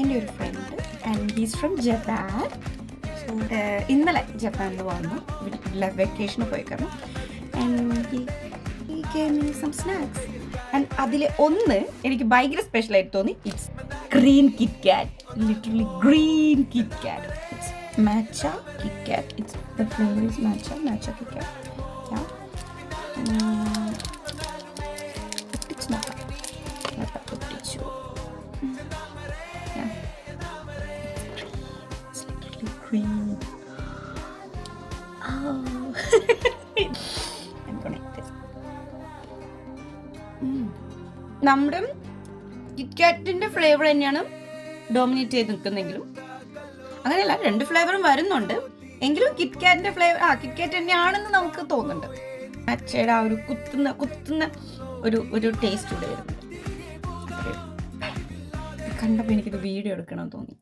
എൻ്റെ ഒരു friend and he's from Japan. So ഇന്നലെ ജപ്പാനിൽ വന്നു, വെക്കേഷന് പോയി കാരണം. And he gave me some snacks. And അതിൽ ഒന്ന് എനിക്ക് ഭയങ്കര സ്പെഷ്യലായിട്ട് തോന്നി. It's green Kit Kat, literally green Kit Kat. It's matcha Kit Kat. The flavor is matcha Kit Kat. Yeah. It's not. Yeah. It's literally green. Oh. I'm gonna eat this. നമ്മുടെ kit കാറ്റിൻ്റെ flavour തന്നെയാണ് dominate ചെയ്ത് നിൽക്കുന്നെങ്കിലും അങ്ങനെയല്ല, 2 ഫ്ലേവറും വരുന്നുണ്ട്. എങ്കിലും kit കാറ്റിന്റെ flavour kit കാറ്റ് തന്നെയാണെന്ന് നമുക്ക് തോന്നുന്നുണ്ട്. മാച്ചയുടെ ആ ഒരു കുത്തുന്ന ഒരു ടേസ്റ്റ് ഇവിടെ വരുന്നുണ്ട്. കണ്ടപ്പോൾ എനിക്കിത് വീഡിയോ എടുക്കണം തോന്നി.